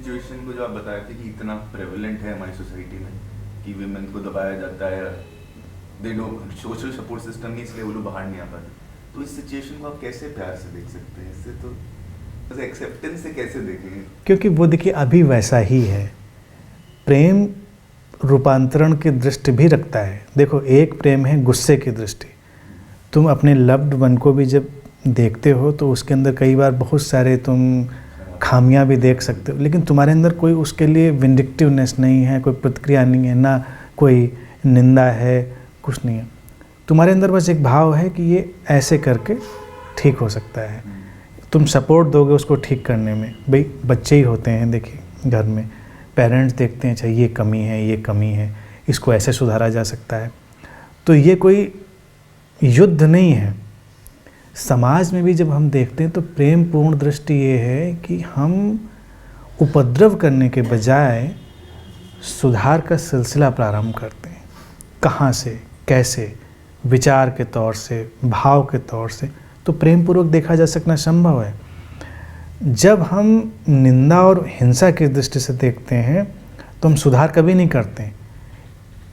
Situation को जो आप बताए थे कि इतना प्रेवलेंट है हमारी सोसाइटी में कि विमेन को दबाया जाता है, they don't social support system नहीं, इसलिए वो लोग बाहर नहीं आ पाते, तो इस सिचुएशन को आप कैसे प्यार से देख सकते हैं? इससे तो बस एक्सेप्टेंस से कैसे देखेंगे? क्योंकि वो देखिए अभी वैसा ही है। प्रेम रूपांतरण की दृष्टि भी रखता है। देखो, एक प्रेम है गुस्से की दृष्टि। तुम अपने लव्ड वन को भी जब देखते हो तो उसके अंदर कई बार बहुत सारे तुम खामियां भी देख सकते हो, लेकिन तुम्हारे अंदर कोई उसके लिए विंडिक्टिवनेस नहीं है, कोई प्रतिक्रिया नहीं है, ना कोई निंदा है, कुछ नहीं है। तुम्हारे अंदर बस एक भाव है कि ये ऐसे करके ठीक हो सकता है। तुम सपोर्ट दोगे उसको ठीक करने में। भाई बच्चे ही होते हैं, देखिए घर में पेरेंट्स देखते हैं, अच्छा ये कमी है, ये कमी है, इसको ऐसे सुधारा जा सकता है। तो ये कोई युद्ध नहीं है। समाज में भी जब हम देखते हैं तो प्रेम पूर्ण दृष्टि ये है कि हम उपद्रव करने के बजाय सुधार का सिलसिला प्रारंभ करते हैं। कहाँ से, कैसे, विचार के तौर से, भाव के तौर से, तो प्रेम पूर्वक देखा जा सकना संभव है। जब हम निंदा और हिंसा की दृष्टि से देखते हैं तो हम सुधार कभी नहीं करते।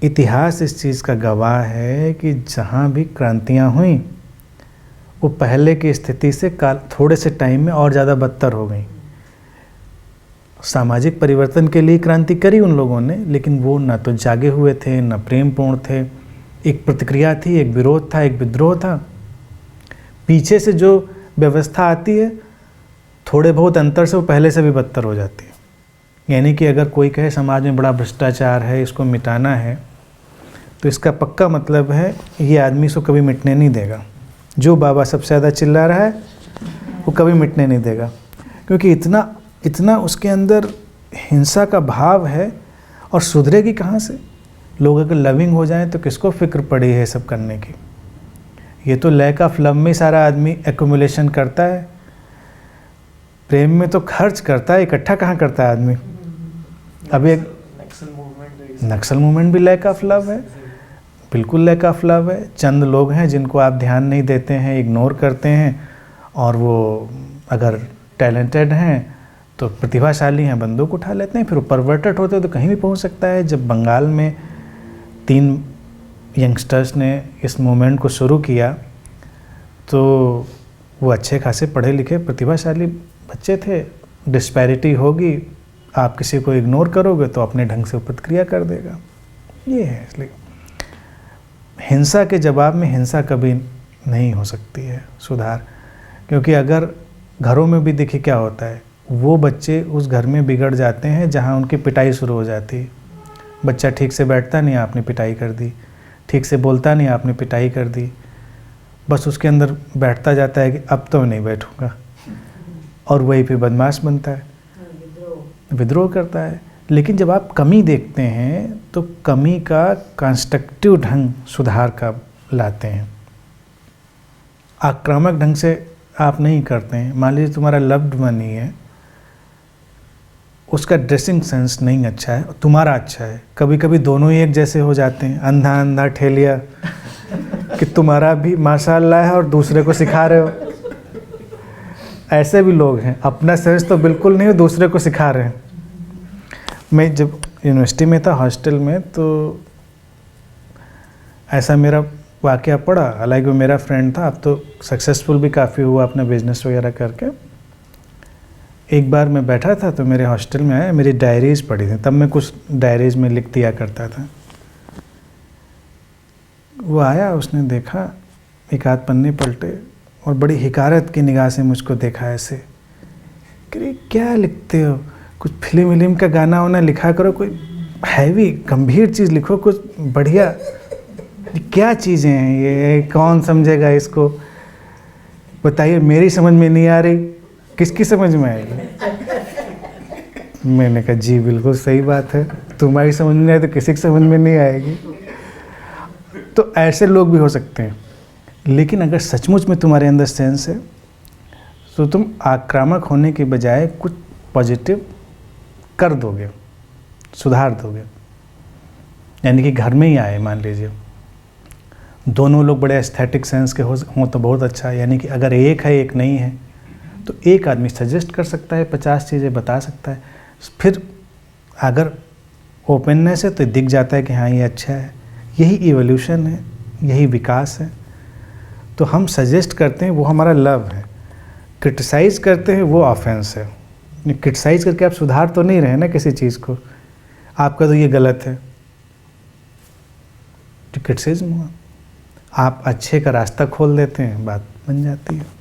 इतिहास इस चीज़ का गवाह है कि जहाँ भी क्रांतियाँ हुई वो पहले की स्थिति से थोड़े से टाइम में और ज़्यादा बदतर हो गई। सामाजिक परिवर्तन के लिए क्रांति करी उन लोगों ने, लेकिन वो ना तो जागे हुए थे, ना प्रेमपूर्ण थे। एक प्रतिक्रिया थी, एक विरोध था, एक विद्रोह था। पीछे से जो व्यवस्था आती है थोड़े बहुत अंतर से वो पहले से भी बदतर हो जाती है। यानी कि अगर कोई कहे समाज में बड़ा भ्रष्टाचार है, इसको मिटाना है, तो इसका पक्का मतलब है ये आदमी इसको कभी मिटने नहीं देगा। जो बाबा सबसे ज़्यादा चिल्ला रहा है वो कभी मिटने नहीं देगा, क्योंकि इतना उसके अंदर हिंसा का भाव है। और सुधरेगी कहाँ से? लोग अगर लविंग हो जाएं तो किसको फिक्र पड़ी है सब करने की? ये तो लैक ऑफ लव में सारा आदमी एक्यूमुलेशन करता है। प्रेम में तो खर्च करता है, इकट्ठा कहाँ करता है आदमी? अभी एक नक्सल मूवमेंट भी लैक ऑफ लव है, बिल्कुल लैक ऑफ लव है। चंद लोग हैं जिनको आप ध्यान नहीं देते हैं, इग्नोर करते हैं, और वो अगर टैलेंटेड हैं तो प्रतिभाशाली हैं, बंदूक उठा लेते हैं, फिर वो परवर्टेड होते हैं तो कहीं भी पहुंच सकता है। जब बंगाल में 3 यंगस्टर्स ने इस मूवमेंट को शुरू किया तो वो अच्छे खासे पढ़े लिखे प्रतिभाशाली बच्चे थे। डिस्पैरिटी होगी, आप किसी को इग्नोर करोगे तो अपने ढंग से प्रतिक्रिया कर देगा। ये है, इसलिए हिंसा के जवाब में हिंसा कभी नहीं हो सकती है सुधार। क्योंकि अगर घरों में भी देखिए क्या होता है, वो बच्चे उस घर में बिगड़ जाते हैं जहाँ उनकी पिटाई शुरू हो जाती है। बच्चा ठीक से बैठता नहीं, आपने पिटाई कर दी, ठीक से बोलता नहीं, आपने पिटाई कर दी। बस उसके अंदर बैठता जाता है कि अब तो नहीं बैठूंगा, और वही फिर बदमाश बनता है, विद्रोह करता है। लेकिन जब आप कमी देखते हैं तो कमी का कंस्ट्रक्टिव ढंग सुधार का लाते हैं, आक्रामक ढंग से आप नहीं करते हैं। मान लीजिए तुम्हारा लव्ड वन ही है, उसका ड्रेसिंग सेंस नहीं अच्छा है, तुम्हारा अच्छा है, कभी कभी दोनों ही एक जैसे हो जाते हैं। अंधा अंधा ठेलिया कि तुम्हारा भी माशाअल्लाह है और दूसरे को सिखा रहे हो। ऐसे भी लोग हैं, अपना सेंस तो बिल्कुल नहीं हो, दूसरे को सिखा रहे हैं। मैं जब यूनिवर्सिटी में था हॉस्टल में, तो ऐसा मेरा वाक़या पड़ा। हालांकि वो मेरा फ्रेंड था, अब तो सक्सेसफुल भी काफ़ी हुआ अपना बिजनेस वगैरह करके। एक बार मैं बैठा था तो मेरे हॉस्टल में आया, मेरी डायरीज़ पड़ी थी, तब मैं कुछ डायरीज़ में लिख दिया करता था। वो आया, उसने देखा, एक आध पन्ने पलटे और बड़ी हिकारत की निगाह से मुझको देखा ऐसे कि क्या लिखते हो, कुछ फिल्म का गाना वाना लिखा करो, कोई हैवी गंभीर चीज़ लिखो, कुछ बढ़िया। क्या चीज़ें हैं ये, कौन समझेगा इसको, बताइए, मेरी समझ में नहीं आ रही, किसकी समझ में आएगी? मैंने कहा जी बिल्कुल सही बात है, तुम्हारी समझ में आए तो किसी की समझ में नहीं आएगी। तो ऐसे लोग भी हो सकते हैं। लेकिन अगर सचमुच में तुम्हारे अंदर सेंस है तो तुम आक्रामक होने के बजाय कुछ पॉजिटिव कर दोगे, सुधार दोगे। यानी कि घर में ही आए, मान लीजिए दोनों लोग बड़े एस्थेटिक सेंस के हों तो बहुत अच्छा है। यानी कि अगर एक है एक नहीं है तो एक आदमी सजेस्ट कर सकता है, 50 चीज़ें बता सकता है, फिर अगर ओपननेस है तो दिख जाता है कि हाँ ये अच्छा है। यही इवोल्यूशन है, यही विकास है। तो हम सजेस्ट करते हैं वो हमारा लव है, क्रिटिसाइज़ करते हैं वो ऑफेंस है। क्रिटिसाइज़ करके आप सुधार तो नहीं रहे ना किसी चीज़ को, आपका तो ये गलत है, तो क्रिटिसिज्म हुआ। आप अच्छे का रास्ता खोल देते हैं, बात बन जाती है।